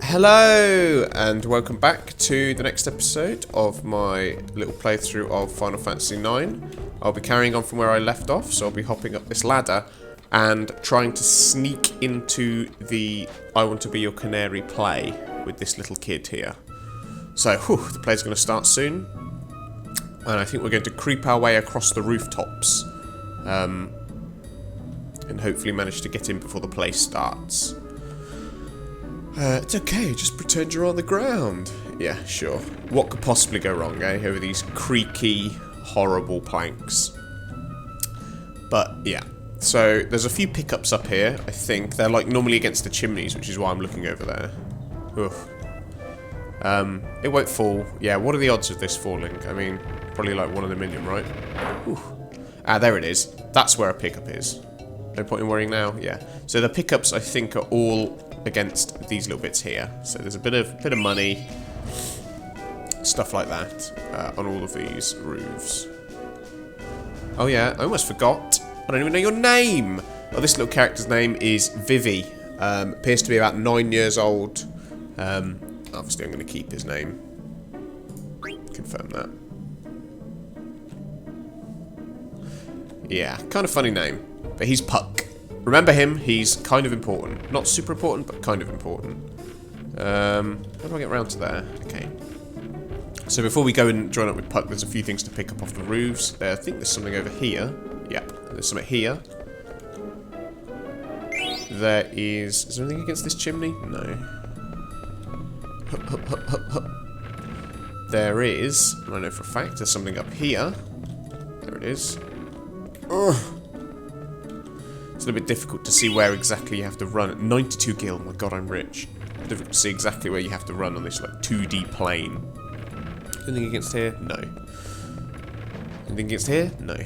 Hello and welcome back to the next episode of my little playthrough of Final Fantasy IX. I'll be carrying on from where I left off, so I'll be hopping up this ladder and trying to sneak into the I Want to Be Your Canary play with this little kid here. So, the play's going to start soon, and I think we're going to creep our way across the rooftops and hopefully manage to get in before the play starts. It's okay, just pretend you're on the ground. Yeah, sure. What could possibly go wrong, eh? Over these creaky, horrible planks. But, yeah. So, there's a few pickups up here, I think. They're, like, normally against the chimneys, which is why I'm looking over there. Oof. It won't fall. Yeah, what are the odds of this falling? I mean, probably like 1 in a million, right? Oof. Ah, there it is. That's where a pickup is. No point in worrying now? Yeah. So the pickups, I think, are all against these little bits here. So there's a bit of money, stuff like that, on all of these roofs. Oh yeah, I almost forgot. I don't even know your name! Well, this little character's name is Vivi. Appears to be about 9 years old. Obviously I'm going to keep his name. Confirm that. Yeah, kind of funny name. But he's Puck. Remember him, he's kind of important. Not super important, but kind of important. How do I get around to there? Okay. So before we go and join up with Puck, there's a few things to pick up off the roofs. I think there's something over here. Yep, there's something here. There is... Is there anything against this chimney? No. Hup, hup, hup, hup, hup. There is... I know for a fact there's something up here. There it is. Ugh. It's a little bit difficult to see where exactly you have to run. 92 gil, my god, I'm rich. Difficult to see exactly where you have to run on this like 2D plane. Anything against here? No. Anything against here? No.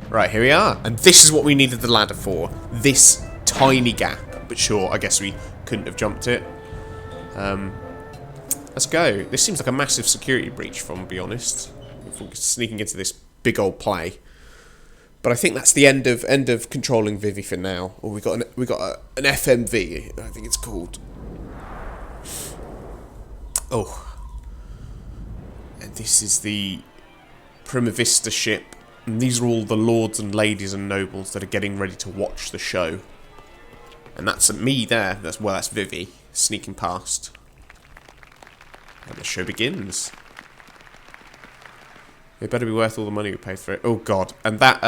Right, here we are. And this is what we needed the ladder for. This tiny gap. But sure, I guess we couldn't have jumped it. Let's go. This seems like a massive security breach, if I'm to be honest. If we're sneaking into this big old play. But I think that's the end of controlling Vivi for now. Or we got an FMV, I think it's called. Oh, and this is the Prima Vista ship. And these are all the lords and ladies and nobles that are getting ready to watch the show. And that's me there. That's Vivi sneaking past. And the show begins. It better be worth all the money we paid for it. Oh god. And that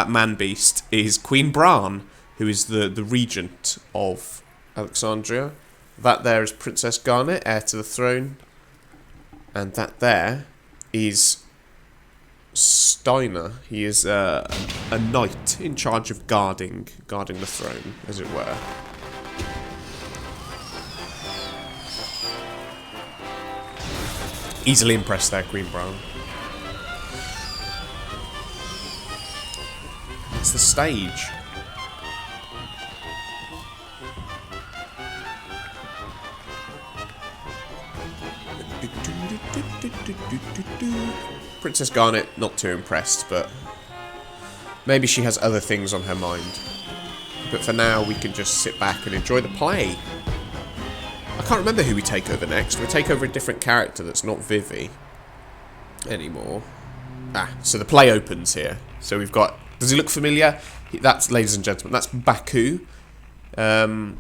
man-beast is Queen Bran, who is the regent of Alexandria. That there is Princess Garnet, heir to the throne. And that there is Steiner. He is a knight in charge of guarding the throne, as it were. Easily impressed there, Queen Bran. It's the stage. Princess Garnet, not too impressed, but maybe she has other things on her mind. But for now, we can just sit back and enjoy the play. I can't remember who we take over next. We take over a different character that's not Vivi anymore. Ah, so the play opens here. So we've got... Does he look familiar? That's, ladies and gentlemen, that's Baku, the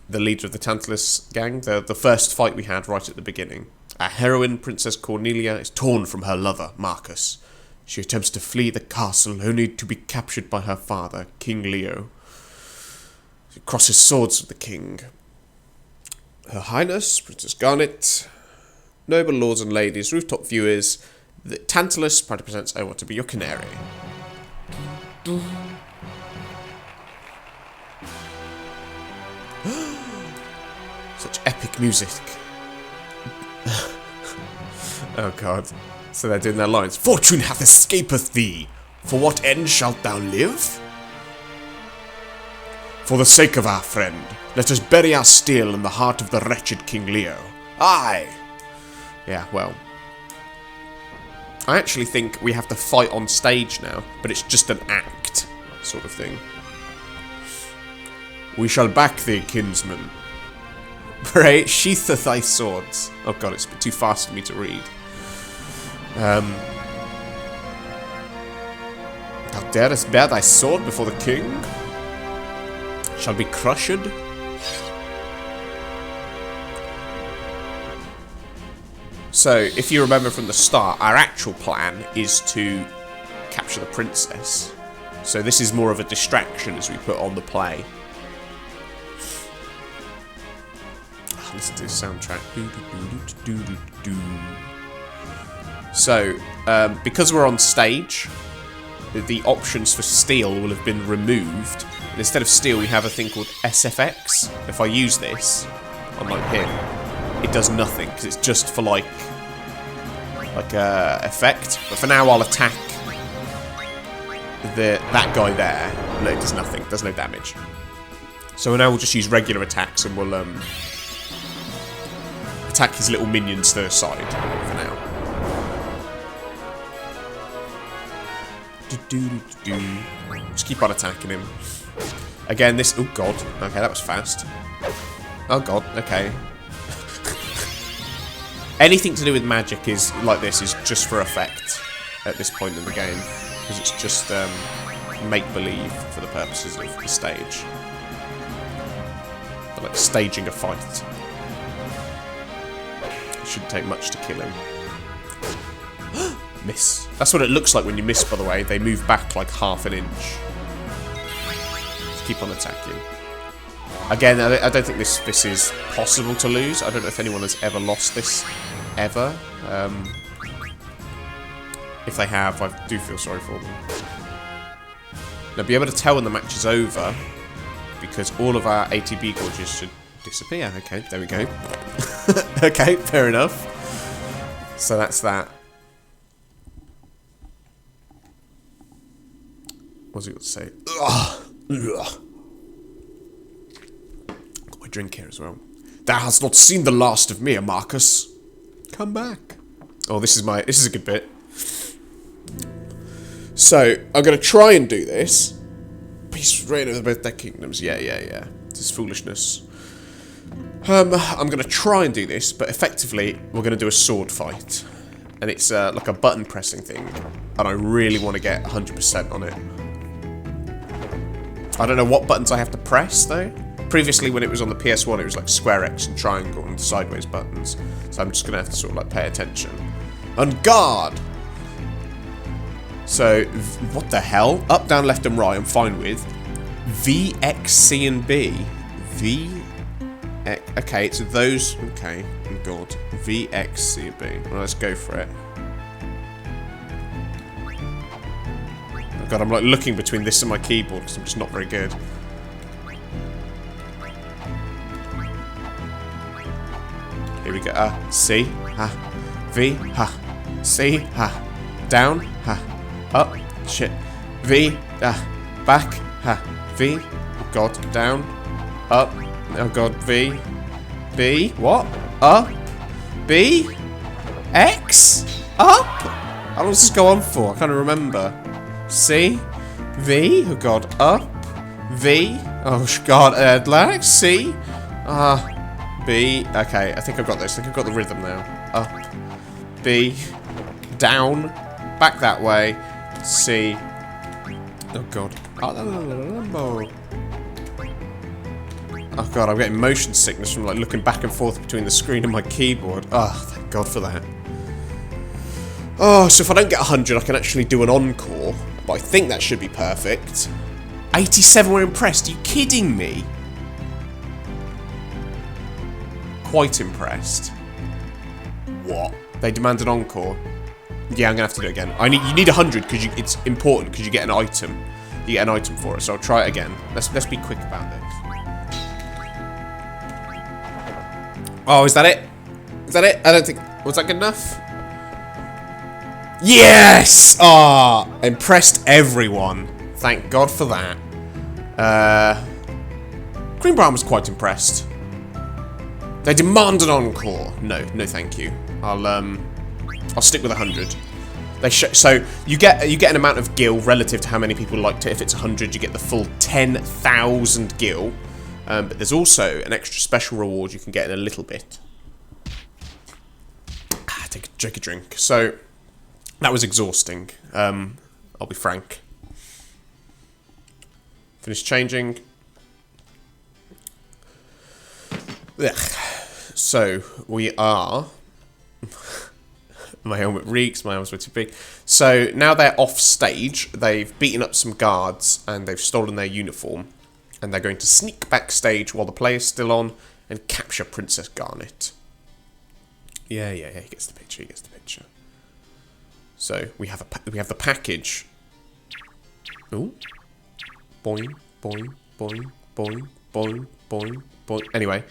leader of the Tantalus gang, the first fight we had right at the beginning. Our heroine, Princess Cornelia, is torn from her lover, Marcus. She attempts to flee the castle, only to be captured by her father, King Leo. She crosses swords with the king. Her Highness, Princess Garnet, noble lords and ladies, rooftop viewers, the Tantalus proudly presents I Want to Be Your Canary. Such epic music. Oh god. So they're doing their lines. Fortune hath escapeth thee. For what end shalt thou live? For the sake of our friend, let us bury our steel in the heart of the wretched King Leo. Aye! Yeah, well. I actually think we have to fight on stage now, but it's just an act, sort of thing. We shall back thee, kinsman. Pray, sheath thy swords. Oh god, it's a bit too fast for me to read. How darest bear thy sword before the king? Shall be crushed. So, if you remember from the start, our actual plan is to capture the princess. So this is more of a distraction as we put on the play. Listen to this soundtrack. So, because we're on stage, the options for steal will have been removed. And instead of steal, we have a thing called SFX. If I use this on like him, it does nothing because it's just for like effect. But for now, I'll attack that guy there. No, it does nothing. Does no damage. So now we'll just use regular attacks and we'll attack his little minions to the side for now. Just keep on attacking him. Again, this... Oh, God. Okay, that was fast. Oh, God. Okay. Anything to do with magic is like this is just for effect at this point in the game. Because it's just make-believe for the purposes of the stage. But like staging a fight. It shouldn't take much to kill him. Miss. That's what it looks like when you miss, by the way. They move back like half an inch. Just keep on attacking. Again, I don't think this is possible to lose. I don't know if anyone has ever lost this, ever. If they have, I do feel sorry for them. Now, be able to tell when the match is over, because all of our ATB gorges should disappear. Okay, there we go. Okay, fair enough. So that's that. What's he got to say? Ugh. Ugh. Got my drink here as well. Thou hast not seen the last of me, Marcus. Come back. Oh, this is a good bit. So, I'm going to try and do this. Peace reign over both their kingdoms. Yeah. This is foolishness. I'm going to try and do this, but effectively, we're going to do a sword fight. And it's like a button pressing thing. And I really want to get 100% on it. I don't know what buttons I have to press, though. Previously, when it was on the PS1, it was like square X and triangle and sideways buttons. So I'm just going to have to sort of like pay attention. On guard! So, what the hell? Up, down, left, and right, I'm fine with. V, X, C, and B. V, X, okay, it's those. Okay, oh god. V, X, C, B. Well, let's go for it. Oh god, I'm like looking between this and my keyboard because I'm just not very good. Here we go. C, ha. V, ha. C, ha. Down, ha. Up, shit. V, back, ha. V, oh god, down. Up, oh god, V. B, what? Up. B. X. Up. How long does this go on for? I can't remember. C. V, oh god, up. V, oh god, lag. C. B, okay, I think I've got this. I think I've got the rhythm now. Up. B. Down. Back that way. C. Oh god. Oh god, I'm getting motion sickness from like looking back and forth between the screen and my keyboard. Oh, thank god for that. Oh, so if I don't get 100, I can actually do an encore. But I think that should be perfect. 87 were impressed. Are you kidding me? Quite impressed. What? They demand an encore. Yeah, I'm gonna have to do it again. You need 100 because it's important because you get an item. You get an item for it, so I'll try it again. Let's be quick about this. Oh, is that it? Is that it? I don't think... Was that good enough? Yes! Ah, impressed everyone. Thank God for that. Green Brown was quite impressed. They demand an encore. No thank you. I'll stick with 100. So you get an amount of gil relative to how many people liked it. If it's 100, you get the full 10,000 gil. But there's also an extra special reward you can get in a little bit. Take a drink. So, that was exhausting. I'll be frank. Finish changing. Ugh. So, we are... My helmet reeks, my arms were too big. So, now they're off stage. They've beaten up some guards and they've stolen their uniform. And they're going to sneak backstage while the play's still on and capture Princess Garnet. Yeah, he gets the picture, So, we have the package. Ooh. Boing, boing, boing, boing, boing, boing, boing. Anyway.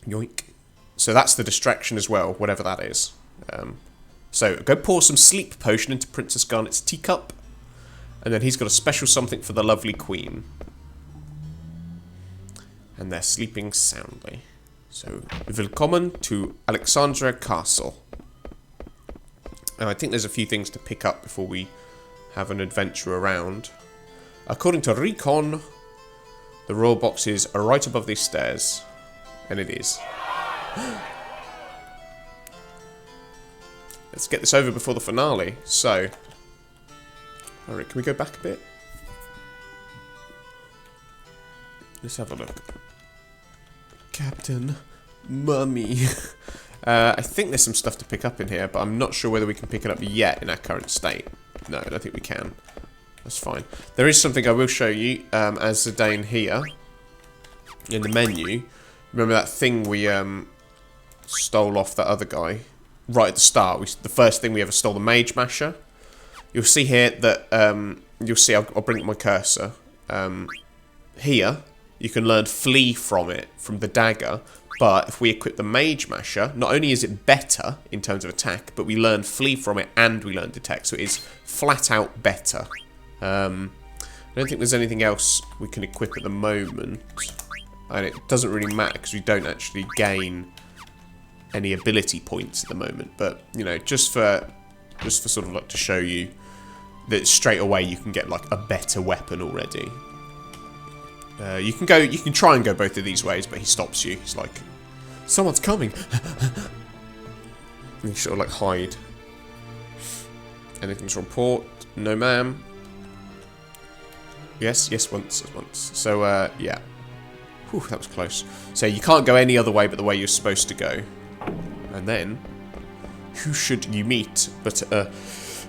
Yoink. So that's the distraction as well, whatever that is. So, go pour some sleep potion into Princess Garnet's teacup. And then he's got a special something for the lovely queen. And they're sleeping soundly. So, willkommen to Alexandria Castle. I think there's a few things to pick up before we have an adventure around. According to Recon, the royal boxes are right above these stairs. And it is. Let's get this over before the finale. So, alright, can we go back a bit? Let's have a look. Captain Mummy. I think there's some stuff to pick up in here, but I'm not sure whether we can pick it up yet in our current state. No, I don't think we can. That's fine. There is something I will show you as Zidane here in the menu. Remember that thing we stole off that other guy right at the start? The first thing we ever stole, the Mage Masher. You'll see here that you'll see. I'll bring up my cursor. Here you can learn Flee from it, from the dagger. But if we equip the Mage Masher, not only is it better in terms of attack, but we learn Flee from it and we learn Detect. So it is flat out better. I don't think there's anything else we can equip at the moment. And it doesn't really matter because we don't actually gain any ability points at the moment. But, you know, just for sort of like to show you that straight away you can get like a better weapon already. You can try and go both of these ways, but he stops you. He's like, someone's coming. And you sort of like hide. Anything to report? No, ma'am. Yes, once. So, yeah. Whew, that was close. So you can't go any other way but the way you're supposed to go. And then, who should you meet but a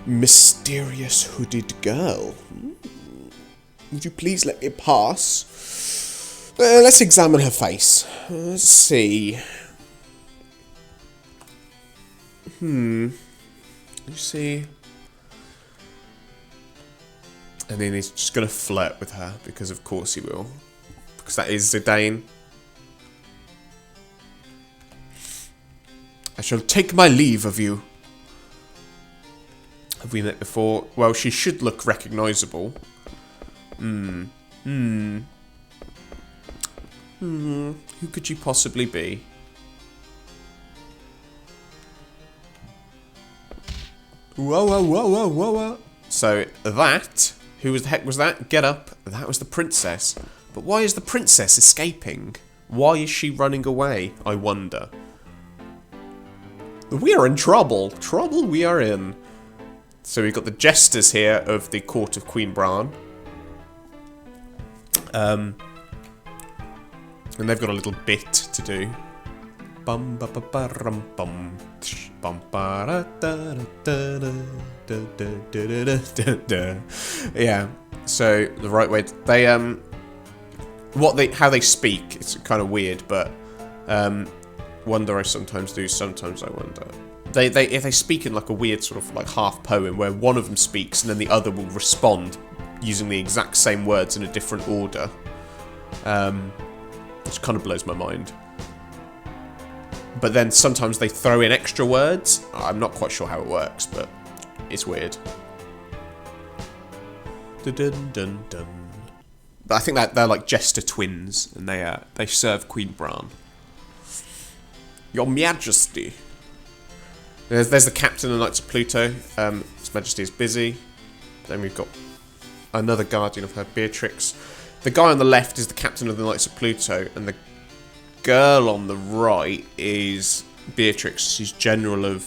mysterious hooded girl? Would you please let me pass? Let's examine her face. Let's see. You see. And then he's just going to flirt with her, because of course he will. Because that is Zidane. I shall take my leave of you. Have we met before? Well, she should look recognisable. Who could she possibly be? Whoa. So, that... Who the heck was that? Get up. That was the princess. But why is the princess escaping? Why is she running away, I wonder? We are in trouble. Trouble we are in. So we've got the jesters here of the court of Queen Bran. And they've got a little bit to do. Bum ba ba ba rum bum. Bum ba da da da da da da da. Yeah. So the right way they how they speak, it's kind of weird, but wonder I sometimes do, sometimes I wonder. If they speak in like a weird sort of like half poem where one of them speaks and then the other will respond using the exact same words in a different order. Which kind of blows my mind. But then sometimes they throw in extra words. I'm not quite sure how it works, but it's weird. Dun dun dun. But I think that they're like jester twins, and they serve Queen Bran. Your Majesty. There's the captain of the Knights of Pluto. His Majesty is busy. Then we've got another guardian of her, Beatrix. the guy on the left is the captain of the Knights of Pluto, and the girl on the right is Beatrix. She's general of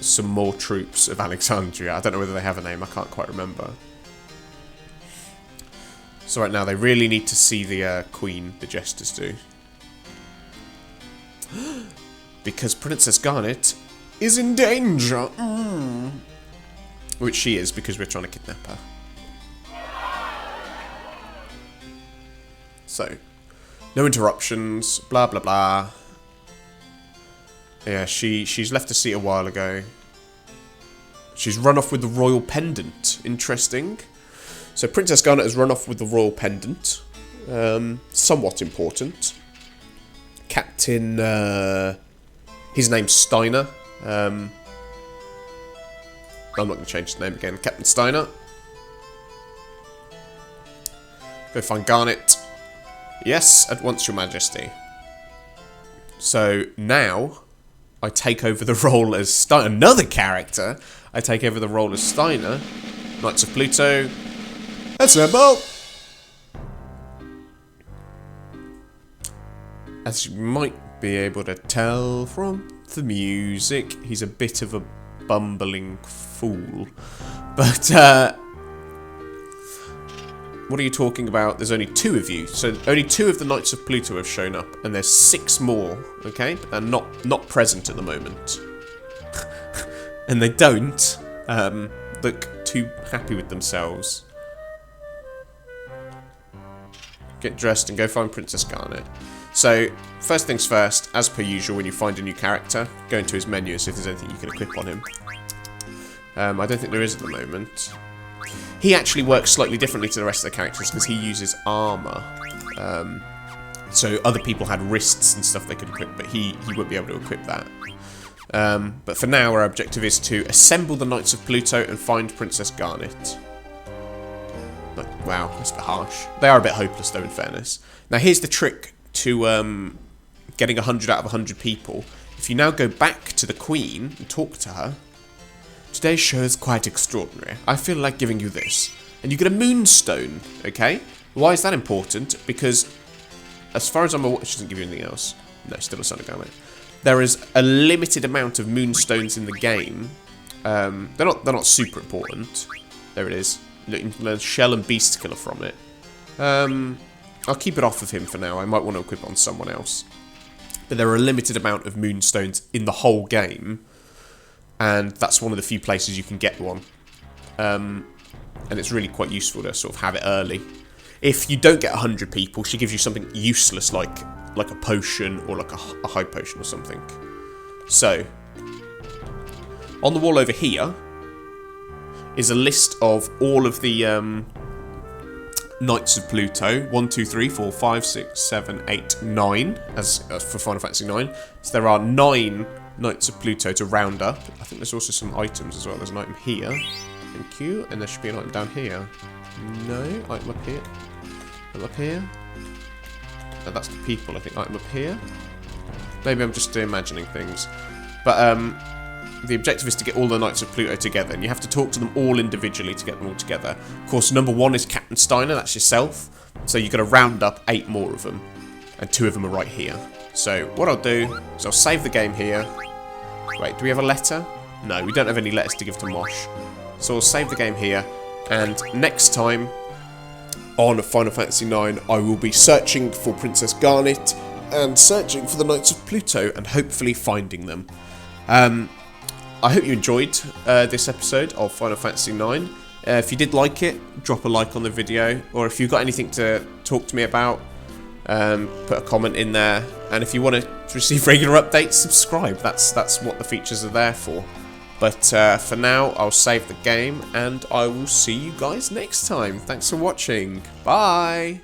some more troops of Alexandria. I don't know whether they have a name. I can't quite remember. So right now they really need to see the Queen, the Jesters do. Because Princess Garnet is in danger. Which she is, because we're trying to kidnap her. So, no interruptions, blah blah blah. Yeah, she's left the seat a while ago. She's run off with the royal pendant. Interesting. So Princess Garnet has run off with the royal pendant. Somewhat important. Captain, his name's Steiner. I'm not going to change his name again. Captain Steiner. Go find Garnet. Yes, at once, Your Majesty. So now I take over the role as Steiner. Another character. I take over the role as Steiner. Knights of Pluto. Assemble! As you might be able to tell from the music, he's a bit of a bumbling fool. But, what are you talking about? There's only 2 of you. So only 2 of the Knights of Pluto have shown up, and there's 6 more, okay? And not present at the moment. And they don't look too happy with themselves. Get dressed and go find Princess Garnet. So, first things first, as per usual, when you find a new character, go into his menu and see if there's anything you can equip on him. I don't think there is at the moment. He actually works slightly differently to the rest of the characters because he uses armour. So other people had wrists and stuff they could equip, but he won't be able to equip that. But for now, our objective is to assemble the Knights of Pluto and find Princess Garnet. Like, wow, that's a bit harsh. They are a bit hopeless, though, in fairness. Now, here's the trick to getting 100 out of 100 people. If you now go back to the Queen and talk to her, today's show is quite extraordinary. I feel like giving you this. And you get a moonstone, okay? Why is that important? Because, as far as I'm aware, she doesn't give you anything else. No, still a Son of Garnet. There is a limited amount of moonstones in the game. They're not super important. There it is. You can learn Shell and Beast Killer from it. I'll keep it off of him for now. I might want to equip it on someone else. But there are a limited amount of moonstones in the whole game. And that's one of the few places you can get one. And it's really quite useful to sort of have it early. If you don't get 100 people, she gives you something useless like a potion or like a high potion or something. So, on the wall over here is a list of all of the Knights of Pluto. 1, 2, 3, 4, 5, 6, 7, 8, 9 as for Final Fantasy 9. So there are 9 Knights of Pluto to round up. I think there's also some items as well. There's an item here. Thank you. And there should be an item down here. No, item up here. Item up here. Oh, that's the people, I think. Item up here. Maybe I'm just imagining things. But the objective is to get all the Knights of Pluto together, and you have to talk to them all individually to get them all together. Of course, number 1 is Captain Steiner, that's yourself. So you've got to round up 8 more of them. And 2 of them are right here. So what I'll do is I'll save the game here. Wait, do we have a letter? No, we don't have any letters to give to Mosh. So I'll save the game here. And next time on Final Fantasy 9, I will be searching for Princess Garnet and searching for the Knights of Pluto and hopefully finding them. I hope you enjoyed this episode of Final Fantasy 9. If you did like it, drop a like on the video. Or if you've got anything to talk to me about, put a comment in there. And if you want to receive regular updates, subscribe. That's what the features are there for. But for now, I'll save the game, and I will see you guys next time. Thanks for watching. Bye!